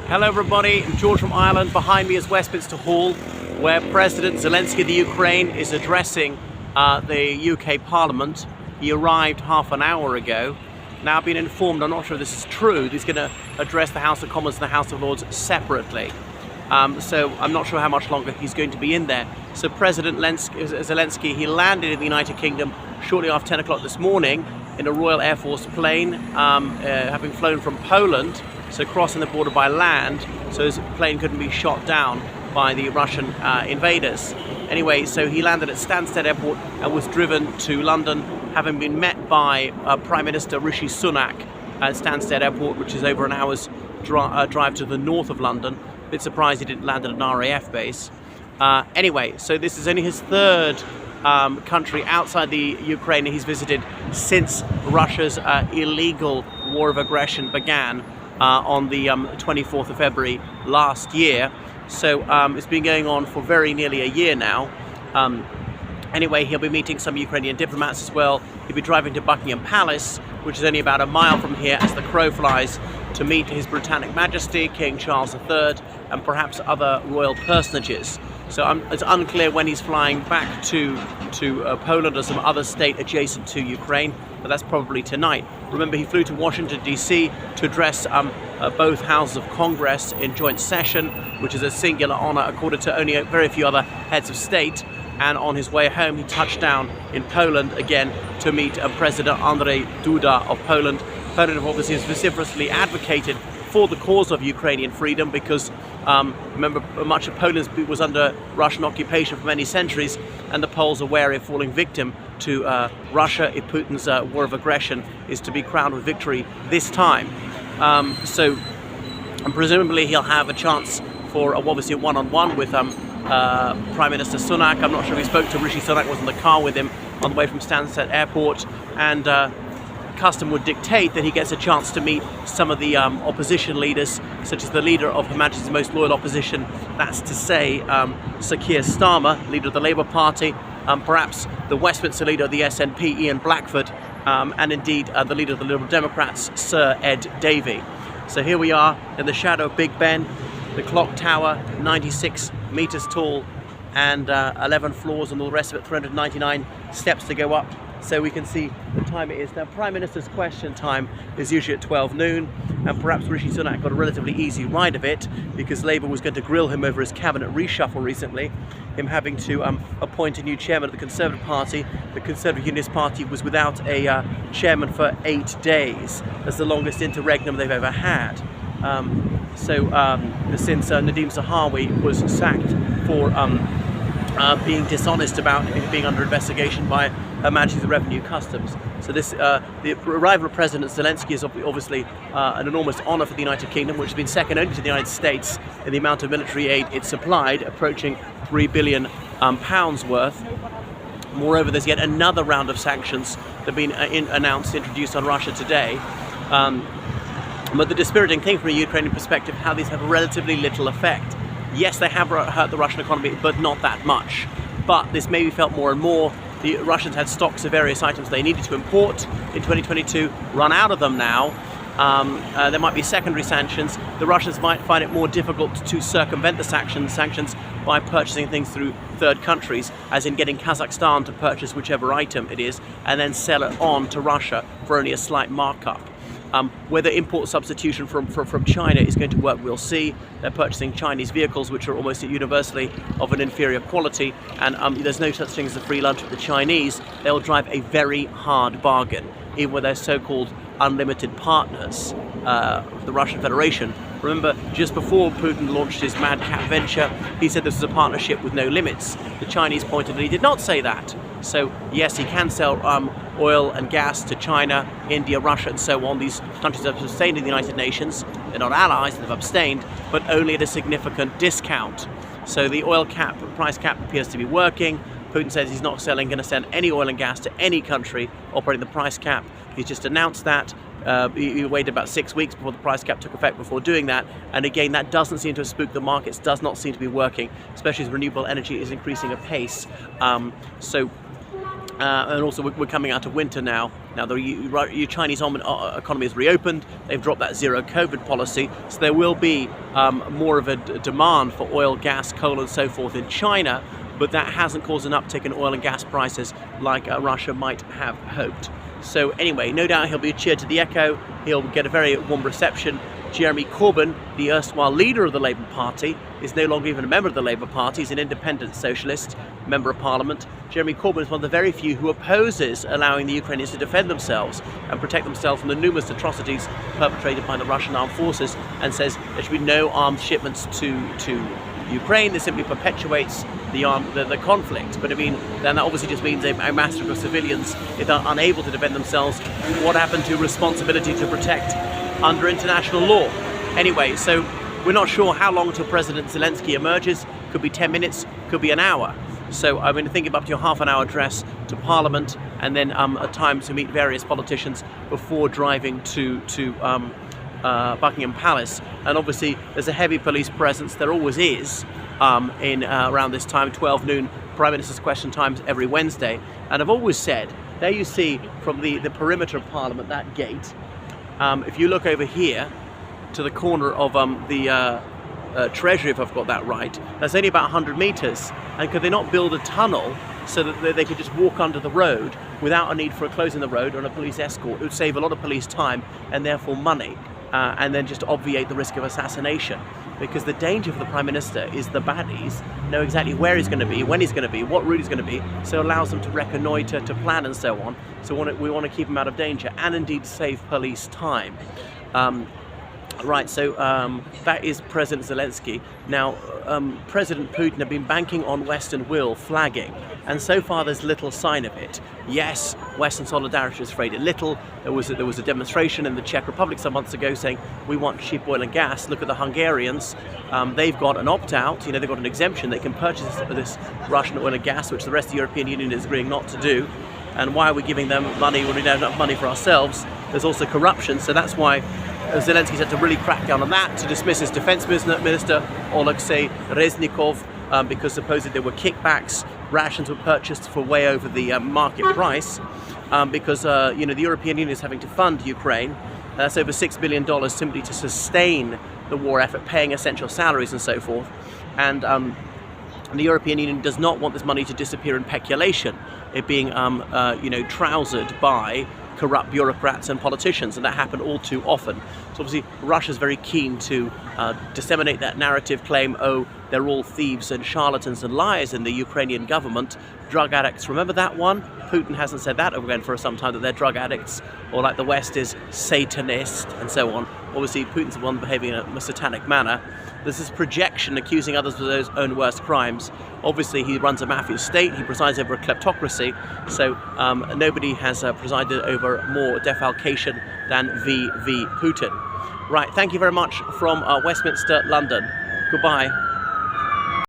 Hello everybody, I'm George from Ireland. Behind me is Westminster Hall, where President Zelensky of the Ukraine is addressing the UK Parliament. He arrived half an hour ago. Now I've been informed, I'm not sure if this is true, that he's going to address the House of Commons and the House of Lords separately. So I'm not sure how much longer he's going to be in there. So President Zelensky, he landed in the United Kingdom shortly after 10 o'clock this morning in a Royal Air Force plane, having flown from Poland, so crossing the border by land, so his plane couldn't be shot down by the Russian invaders. Anyway, so he landed at Stansted Airport and was driven to London, having been met by Prime Minister Rishi Sunak at Stansted Airport, which is over an hour's drive to the north of London. A bit surprised he didn't land at an RAF base. Anyway, so this is only his third country outside the Ukraine he's visited since Russia's illegal war of aggression began on the 24th of February last year. So it's been going on for very nearly a year now. Anyway, he'll be meeting some Ukrainian diplomats as well. He'll be driving to Buckingham Palace, which is only about a mile from here as the crow flies, to meet His Britannic Majesty, King Charles III, and perhaps other royal personages. So it's unclear when he's flying back to Poland or some other state adjacent to Ukraine, but that's probably tonight. Remember, he flew to Washington, D.C. to address both houses of Congress in joint session, which is a singular honor accorded to only very few other heads of state. And on his way home, he touched down in Poland again to meet President Andrzej Duda of Poland. Poland obviously has vociferously advocated for the cause of Ukrainian freedom because, remember, much of Poland was under Russian occupation for many centuries, and the Poles are wary of falling victim to Russia if Putin's war of aggression is to be crowned with victory this time. And presumably he'll have a chance for obviously a one-on-one with Prime Minister Sunak. I'm not sure if he spoke to Rishi Sunak, was in the car with him on the way from Stansted Airport, and custom would dictate that he gets a chance to meet some of the opposition leaders, such as the leader of Her Majesty's most loyal opposition, that's to say Sir Keir Starmer, leader of the Labour Party, perhaps the Westminster leader of the SNP, Ian Blackford, and indeed the leader of the Liberal Democrats, Sir Ed Davey. So here we are in the shadow of Big Ben, the clock tower, 96 metres tall, and 11 floors and all the rest of it, 399 steps to go up. So we can see the time it is. Now, Prime Minister's question time is usually at 12 noon, and perhaps Rishi Sunak got a relatively easy ride of it because Labour was going to grill him over his cabinet reshuffle recently, him having to appoint a new chairman of the Conservative Party. The Conservative Unionist Party was without a chairman for 8 days. That's the longest interregnum they've ever had. Since Nadeem Zahawi was sacked for being dishonest about being under investigation by Her Majesty's Revenue Customs. So this, the arrival of President Zelensky is obviously an enormous honour for the United Kingdom, which has been second only to the United States in the amount of military aid it supplied, approaching £3 billion worth. Moreover, there's yet another round of sanctions that have been introduced on Russia today. But the dispiriting thing from a Ukrainian perspective, how these have relatively little effect. Yes, they have hurt the Russian economy, but not that much. But this may be felt more and more. The Russians had stocks of various items they needed to import in 2022, run out of them now. There might be secondary sanctions. The Russians might find it more difficult to circumvent the sanctions by purchasing things through third countries, as in getting Kazakhstan to purchase whichever item it is and then sell it on to Russia for only a slight markup. Whether import substitution from China is going to work, we'll see. They're purchasing Chinese vehicles which are almost universally of an inferior quality, and there's no such thing as a free lunch with the Chinese. They'll drive a very hard bargain, even with their so-called unlimited partners, the Russian Federation. Remember, just before Putin launched his madcap venture, he said this was a partnership with no limits. The Chinese pointedly did not say that. So yes, he can sell oil and gas to China, India, Russia, and so on. These countries have abstained in the United Nations. They're not allies, they've abstained, but only at a significant discount. So the oil cap, price cap, appears to be working. Putin says he's not going to send any oil and gas to any country operating the price cap. He's just announced that. He waited about 6 weeks before the price cap took effect before doing that, and again that doesn't seem to have spooked the markets, does not seem to be working, especially as renewable energy is increasing apace. And also we're coming out of winter now, Now, the Chinese economy has reopened. They've dropped that zero COVID policy, so there will be more of a demand for oil, gas, coal and so forth in China, but that hasn't caused an uptick in oil and gas prices like Russia might have hoped. So anyway, no doubt he'll be cheered to the echo. He'll get a very warm reception. Jeremy Corbyn, the erstwhile leader of the Labour Party, is no longer even a member of the Labour Party. He's an independent socialist, member of Parliament. Jeremy Corbyn is one of the very few who opposes allowing the Ukrainians to defend themselves and protect themselves from the numerous atrocities perpetrated by the Russian armed forces, and says there should be no armed shipments to Ukraine. This simply perpetuates the conflict. But I mean, then that obviously just means a massacre of civilians if they're unable to defend themselves. What happened to responsibility to protect under international law? Anyway, so we're not sure how long till President Zelensky emerges. Could be 10 minutes, could be an hour. So I'm going to think up to a half-an-hour address to Parliament, and then a time to meet various politicians before driving to Buckingham Palace. And obviously there's a heavy police presence. There always is in around this time, 12 noon, Prime Minister's Question Times every Wednesday. And I've always said, there you see from the perimeter of Parliament, that gate. If you look over here to the corner of the Treasury, if I've got that right, that's only about 100 metres. And could they not build a tunnel so that they could just walk under the road without a need for closing the road or a police escort? It would save a lot of police time and therefore money, and then just obviate the risk of assassination. Because the danger for the Prime Minister is the baddies know exactly where he's going to be, when he's going to be, what route he's going to be, so it allows them to reconnoitre, to plan and so on. So we want to keep him out of danger and indeed save police time. Right, so that is President Zelensky. Now, President Putin have been banking on Western will, flagging, and so far there's little sign of it. Yes, Western solidarity has frayed a little. There was a demonstration in the Czech Republic some months ago saying we want cheap oil and gas. Look at the Hungarians. They've got an opt-out. They've got an exemption. They can purchase this Russian oil and gas, which the rest of the European Union is agreeing not to do. And why are we giving them money when we don't have enough money for ourselves? There's also corruption, so that's why Zelensky's had to really crack down on that, to dismiss his defense minister, Oleksiy Reznikov, because supposedly there were kickbacks. Rations were purchased for way over the market price, because the European Union is having to fund Ukraine. That's over $6 billion simply to sustain the war effort, paying essential salaries and so forth. And the European Union does not want this money to disappear in peculation, it being trousered by corrupt bureaucrats and politicians, and that happened all too often. So obviously Russia's very keen to disseminate that narrative, claim, oh, they're all thieves and charlatans and liars in the Ukrainian government, drug addicts. Remember that one? Putin hasn't said that again for some time, that they're drug addicts, or like the West is Satanist and so on. Obviously Putin's the one behaving in a satanic manner. There's this projection accusing others of their own worst crimes. Obviously he runs a mafia state, he presides over a kleptocracy, so nobody has presided over more defalcation than V. Putin. Right, thank you very much from Westminster, London. Goodbye.